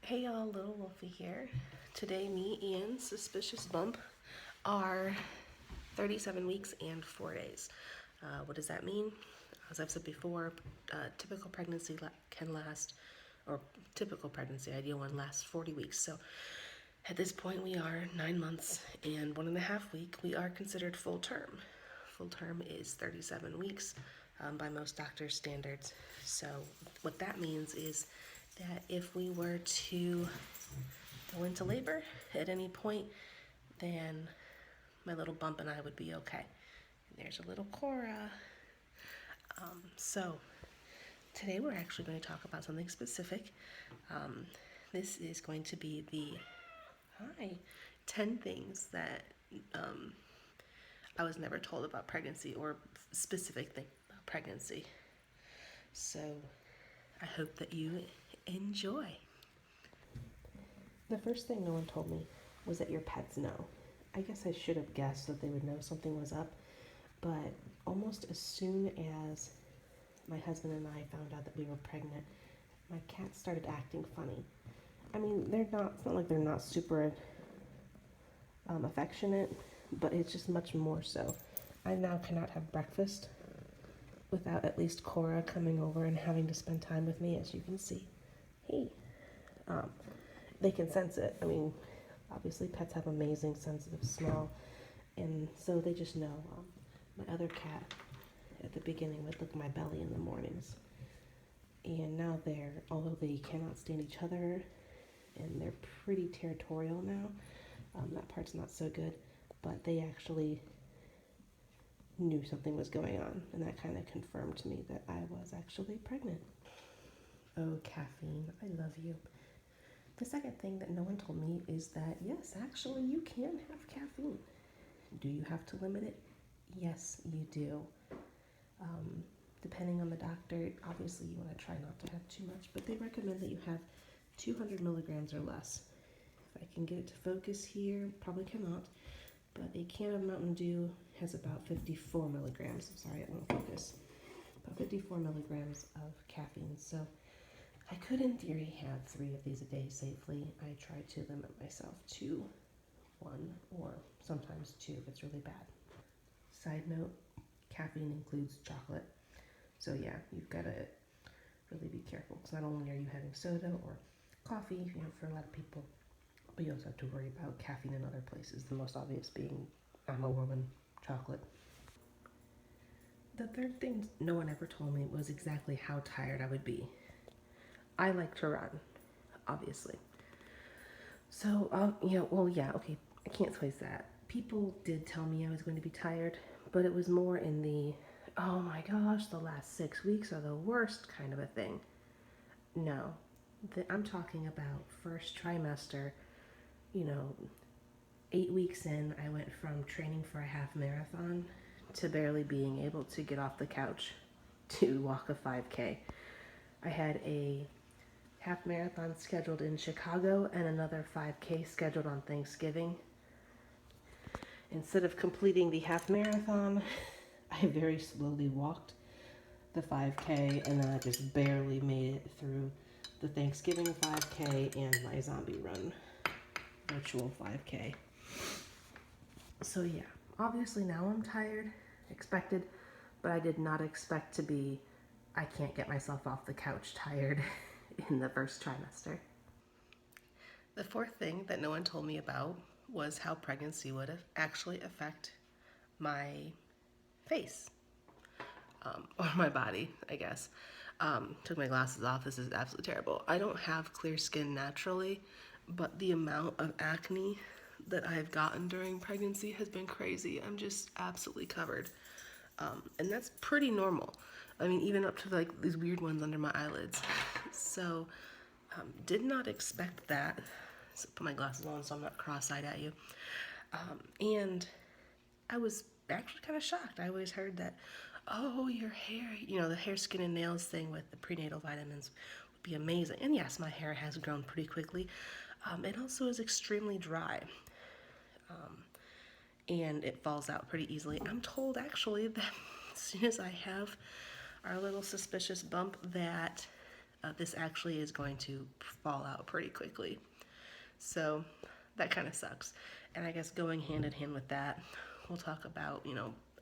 Hey y'all, Little Wolfie here. Today, me and Suspicious Bump are 37 weeks and 4 days. What does that mean? As I've said before, typical pregnancy can last, or typical pregnancy, ideal one, lasts 40 weeks. So at this point, we are 9 months and 1.5 weeks. We are considered full term. Full term is 37 weeks by most doctors' standards. So what that means is that if we were to go into labor at any point, then my little bump and I would be okay. And there's a little Cora. So today we're actually going to talk about something specific. This is going to be the 10 things that I was never told about pregnancy, or specific thing about pregnancy. So I hope that you enjoy. The first thing no one told me was that your pets know. I guess I should have guessed that they would know something was up, but almost as soon as my husband and I found out that we were pregnant, my cats started acting funny. I mean, it's not like they're not super affectionate, but it's just much more so. I now cannot have breakfast without at least Cora coming over and having to spend time with me, as you can see. Hey, they can sense it. I mean, obviously pets have amazing sensitive smell, and so they just know. My other cat at the beginning would lick my belly in the mornings, and now although they cannot stand each other and they're pretty territorial now, that part's not so good, but they actually knew something was going on, and that kind of confirmed to me that I was actually pregnant. Oh, caffeine, I love you. The second thing that no one told me is that, yes, actually, you can have caffeine. Do you have to limit it? Yes, you do. Depending on the doctor, obviously you want to try not to have too much, but they recommend that you have 200 milligrams or less. If I can get it to focus here, probably cannot, but a can of Mountain Dew has about 54 milligrams. I'm sorry, it won't focus. About 54 milligrams of caffeine. So I could, in theory, have 3 of these a day safely. I try to limit myself to 1 or sometimes 2 if it's really bad. Side note, caffeine includes chocolate. So yeah, you've got to really be careful, because not only are you having soda or coffee, for a lot of people, but you also have to worry about caffeine in other places, the most obvious being I'm a woman, chocolate. The third thing no one ever told me was exactly how tired I would be. I like to run, obviously. So, okay, I can't place that. People did tell me I was going to be tired, but it was more in the, oh my gosh, the last 6 weeks are the worst kind of a thing. No, I'm talking about first trimester, 8 weeks in, I went from training for a half marathon to barely being able to get off the couch to walk a 5K. I had a half marathon scheduled in Chicago and another 5K scheduled on Thanksgiving. Instead of completing the half marathon, I very slowly walked the 5K, and then I just barely made it through the Thanksgiving 5K and my zombie run virtual 5K. So yeah, obviously now I'm tired, expected, but I did not expect to be, I can't get myself off the couch tired in the first trimester. The fourth thing that no one told me about was how pregnancy would actually affect my face, or my body, I guess. Took my glasses off. This is absolutely terrible. I don't have clear skin naturally, but the amount of acne that I've gotten during pregnancy has been crazy. I'm just absolutely covered. And that's pretty normal. I mean, even up to like these weird ones under my eyelids. So, did not expect that. So put my glasses on so I'm not cross-eyed at you. And I was actually kind of shocked. I always heard that, oh, your hair, the hair, skin, and nails thing with the prenatal vitamins would be amazing. And yes, my hair has grown pretty quickly. It also is extremely dry. And it falls out pretty easily. I'm told actually that as soon as I have our little suspicious bump that this actually is going to fall out pretty quickly. So that kind of sucks. And I guess going hand in hand with that, we'll talk about,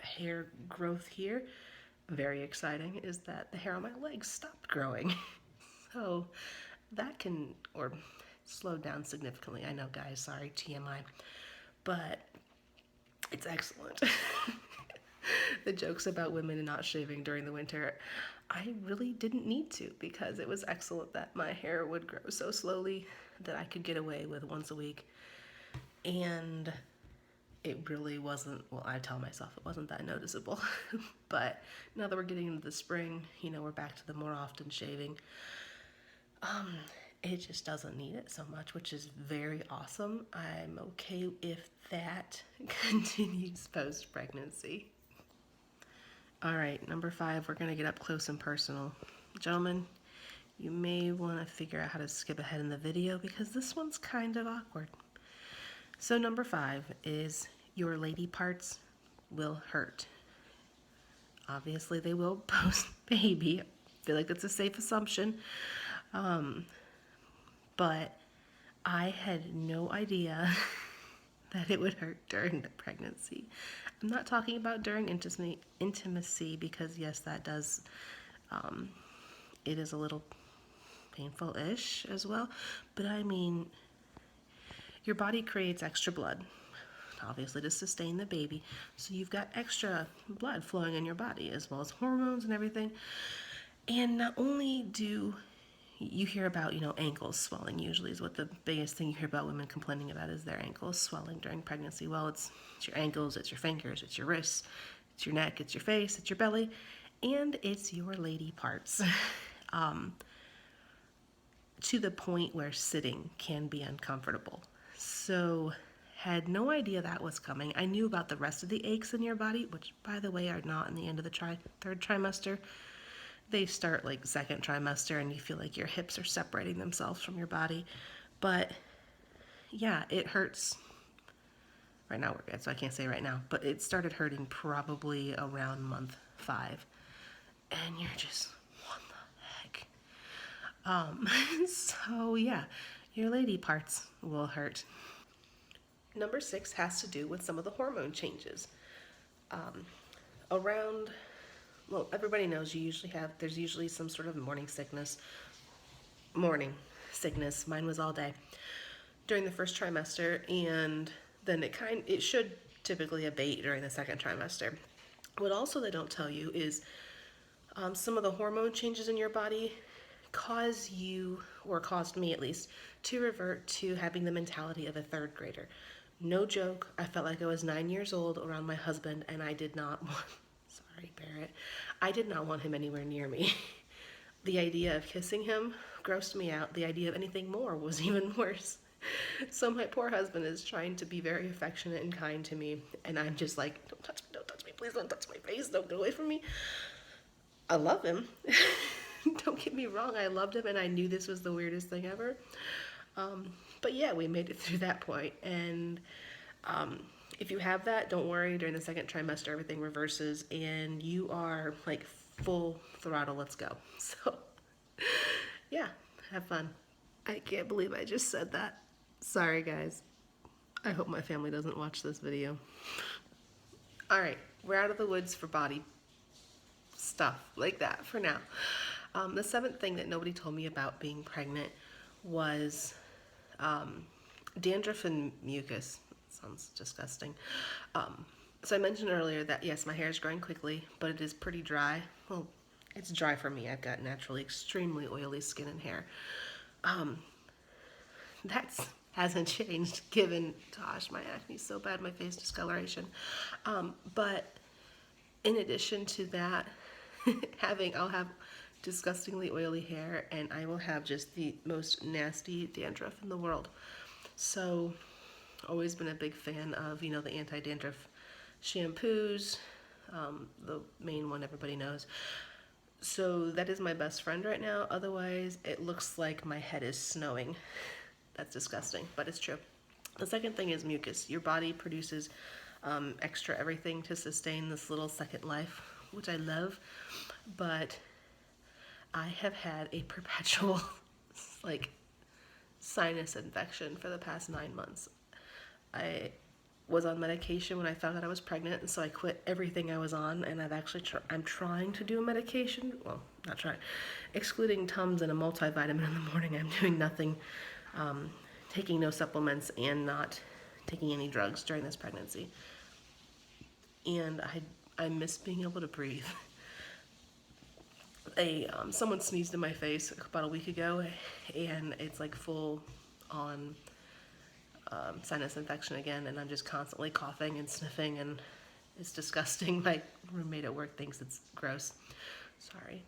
hair growth here. Very exciting is that the hair on my legs stopped growing. So that can, or slowed down significantly. I know, guys, sorry, TMI. But it's excellent. The jokes about women not shaving during the winter, I really didn't need to, because it was excellent that my hair would grow so slowly that I could get away with once a week. And it really wasn't, well, I tell myself it wasn't that noticeable. But now that we're getting into the spring, we're back to the more often shaving. It just doesn't need it so much, which is very awesome. I'm okay if that continues post-pregnancy. All right, number 5, we're gonna get up close and personal. Gentlemen, you may wanna figure out how to skip ahead in the video because this one's kind of awkward. So number 5 is your lady parts will hurt. Obviously they will post-baby. I feel like that's a safe assumption. But I had no idea that it would hurt during the pregnancy. I'm not talking about during intimacy because yes, that does, it is a little painful-ish as well. But I mean, your body creates extra blood, obviously to sustain the baby. So you've got extra blood flowing in your body as well as hormones and everything. And not only do you hear about, ankles swelling usually is what the biggest thing you hear about women complaining about is their ankles swelling during pregnancy. Well, it's your ankles, it's your fingers, it's your wrists, it's your neck, it's your face, it's your belly, and it's your lady parts. To the point where sitting can be uncomfortable. So had no idea that was coming. I knew about the rest of the aches in your body, which by the way are not in the end of the third trimester. They start like second trimester and you feel like your hips are separating themselves from your body. But yeah, it hurts. Right now we're good, so I can't say right now. But it started hurting probably around month 5. And you're just, what the heck? So yeah, your lady parts will hurt. Number 6 has to do with some of the hormone changes. Well, everybody knows there's usually some sort of morning sickness. Mine was all day during the first trimester, and then it should typically abate during the second trimester. What also they don't tell you is some of the hormone changes in your body cause you, or caused me at least, to revert to having the mentality of a 3rd grader. No joke, I felt like I was 9 years old around my husband, and I did not want, sorry Barrett, I did not want him anywhere near me. The idea of kissing him grossed me out. The idea of anything more was even worse. So my poor husband is trying to be very affectionate and kind to me, and I'm just like, don't touch me, please don't touch my face, don't get away from me. I love him. Don't get me wrong, I loved him, and I knew this was the weirdest thing ever. But yeah, we made it through that point, and if you have that, don't worry, during the second trimester, everything reverses, and you are like full throttle, let's go. So yeah, have fun. I can't believe I just said that. Sorry, guys. I hope my family doesn't watch this video. All right, we're out of the woods for body stuff like that for now. The 7th thing that nobody told me about being pregnant was dandruff and mucus. Sounds disgusting. So I mentioned earlier that yes, my hair is growing quickly, but it is pretty dry. Well, it's dry for me. I've got naturally extremely oily skin and hair. That hasn't changed given, gosh, my acne is so bad, my face discoloration. But in addition to that, I'll have disgustingly oily hair, and I will have just the most nasty dandruff in the world. So, always been a big fan of, the anti-dandruff shampoos, the main one everybody knows. So that is my best friend right now. Otherwise, it looks like my head is snowing. That's disgusting, but it's true. The second thing is mucus. Your body produces extra everything to sustain this little second life, which I love. But I have had a perpetual like sinus infection for the past 9 months. I was on medication when I found out I was pregnant, and so I quit everything I was on, and I'm trying to do a medication. Well, not trying, excluding Tums and a multivitamin in the morning. I'm doing nothing, taking no supplements and not taking any drugs during this pregnancy. And I miss being able to breathe. Someone sneezed in my face about a week ago, and it's like full on sinus infection again, and I'm just constantly coughing and sniffing, and it's disgusting. My roommate at work thinks it's gross. Sorry.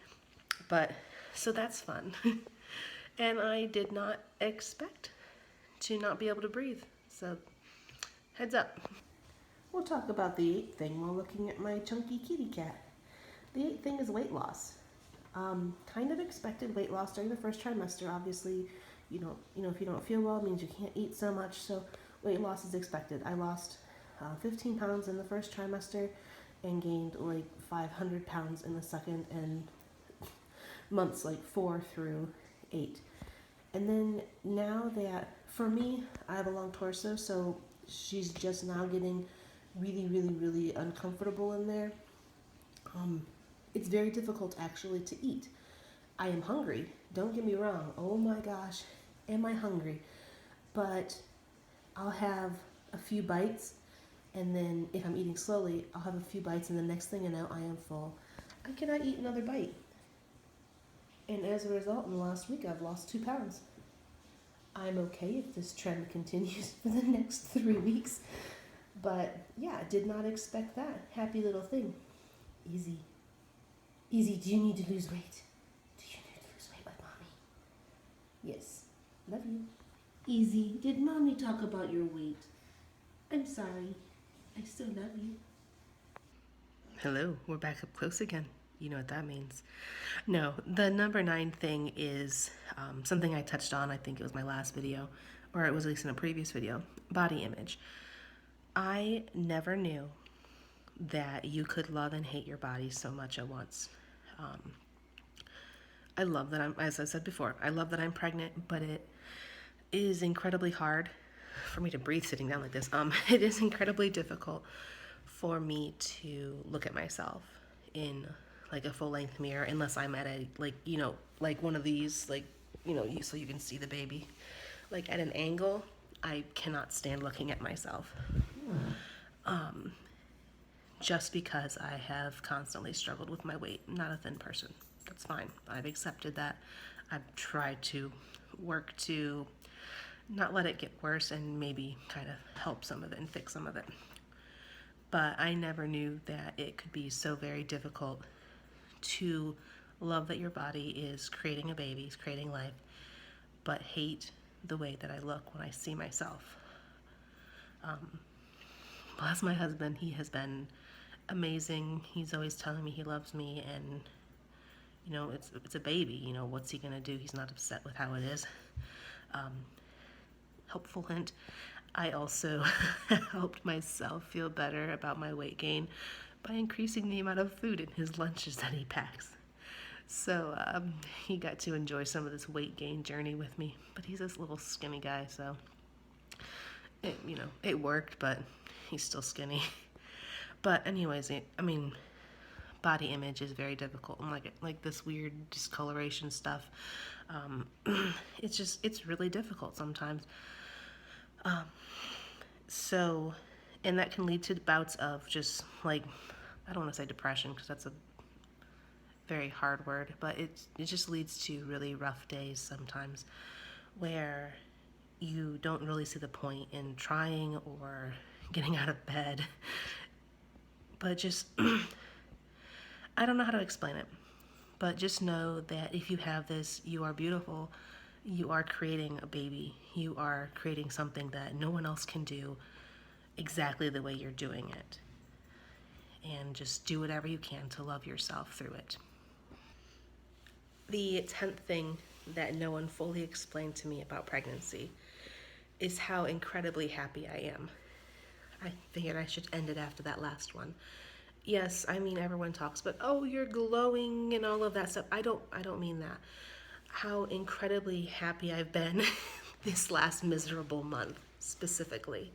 But, so that's fun. And I did not expect to not be able to breathe. So, heads up. We'll talk about the 8th thing while looking at my chunky kitty cat. The 8th thing is weight loss. Kind of expected weight loss during the first trimester. Obviously, if you don't feel well, it means you can't eat so much. So weight loss is expected. I lost 15 pounds in the first trimester and gained like 500 pounds in the second and months like 4 through 8. And then now that, for me, I have a long torso, so she's just now getting really, really, really uncomfortable in there. It's very difficult actually to eat. I am hungry, don't get me wrong. Oh my gosh, am I hungry? But I'll have a few bites, and then if I'm eating slowly, I'll have a few bites, and the next thing I know, I am full. I cannot eat another bite. And as a result, in the last week, I've lost 2 pounds. I'm okay if this trend continues for the next 3 weeks. But yeah, did not expect that. Happy little thing. Easy. Easy, do you need to lose weight? Do you need to lose weight like mommy? Yes. Love you. Easy, did mommy talk about your weight? I'm sorry. I still love you. Hello, we're back up close again. You know what that means. No, the number 9 thing is something I touched on. I think it was my last video, or it was at least in a previous video. Body image. I never knew that you could love and hate your body so much at once. I love that as I said before, I love that I'm pregnant, but it is incredibly hard for me to breathe sitting down like this. It is incredibly difficult for me to look at myself in like a full length mirror unless I'm at a, like one of these, so you can see the baby. Like at an angle, I cannot stand looking at myself. Just because I have constantly struggled with my weight. I'm not a thin person. That's fine. I've accepted that. I've tried to work to not let it get worse and maybe kind of help some of it and fix some of it. But I never knew that it could be so very difficult to love that your body is creating a baby, is creating life, but hate the way that I look when I see myself. Bless my husband, he has been amazing. He's always telling me he loves me, and it's a baby. What's he gonna do? He's not upset with how it is. Helpful hint, I also helped myself feel better about my weight gain by increasing the amount of food in his lunches that he packs. So he got to enjoy some of this weight gain journey with me, but he's this little skinny guy, so it worked, but he's still skinny. But anyways, body image is very difficult, and like this weird discoloration stuff. It's really difficult sometimes. And that can lead to bouts of just I don't want to say depression because that's a very hard word, but it just leads to really rough days sometimes where you don't really see the point in trying or getting out of bed. But just, I don't know how to explain it, but just know that if you have this, you are beautiful. You are creating a baby. You are creating something that no one else can do exactly the way you're doing it. And just do whatever you can to love yourself through it. The 10th thing that no one fully explained to me about pregnancy is how incredibly happy I am. I figured I should end it after that last one. yes, I mean everyone talks about, oh, you're glowing and all of that stuff. I don't mean that. How incredibly happy I've been this last miserable month specifically.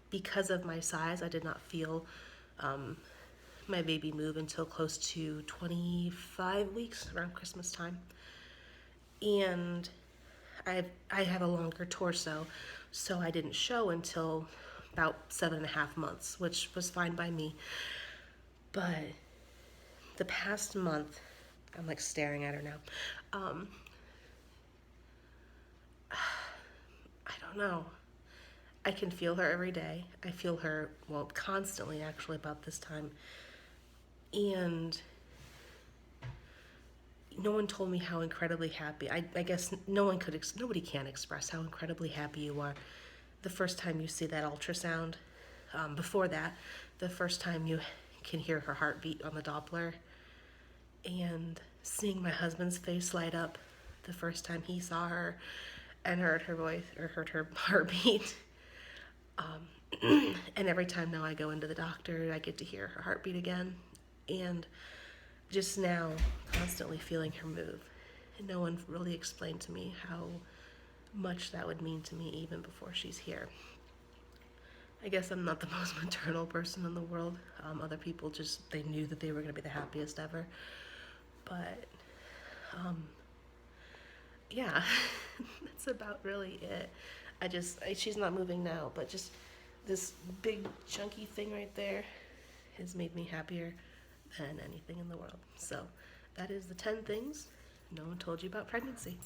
Because of my size, I did not feel my baby move until close to 25 weeks around Christmas time. And I have a longer torso, so I didn't show until about 7.5 months, which was fine by me. But the past month, I'm like staring at her now. Um, I don't know. I can feel her every day. I feel her, well, constantly actually about this time. And no one told me how incredibly happy. I guess nobody can express how incredibly happy you are the first time you see that ultrasound. Before that, the first time you can hear her heartbeat on the Doppler, and seeing my husband's face light up the first time he saw her and heard her voice or heard her heartbeat. And every time now I go into the doctor, I get to hear her heartbeat again. And just now, constantly feeling her move. And no one really explained to me how much that would mean to me even before she's here. I guess I'm not the most maternal person in the world. Other people just, they knew that they were going to be the happiest ever. But, yeah, that's about really it. She's not moving now, but just this big chunky thing right there has made me happier than anything in the world. So that is the 10 things no one told you about pregnancy.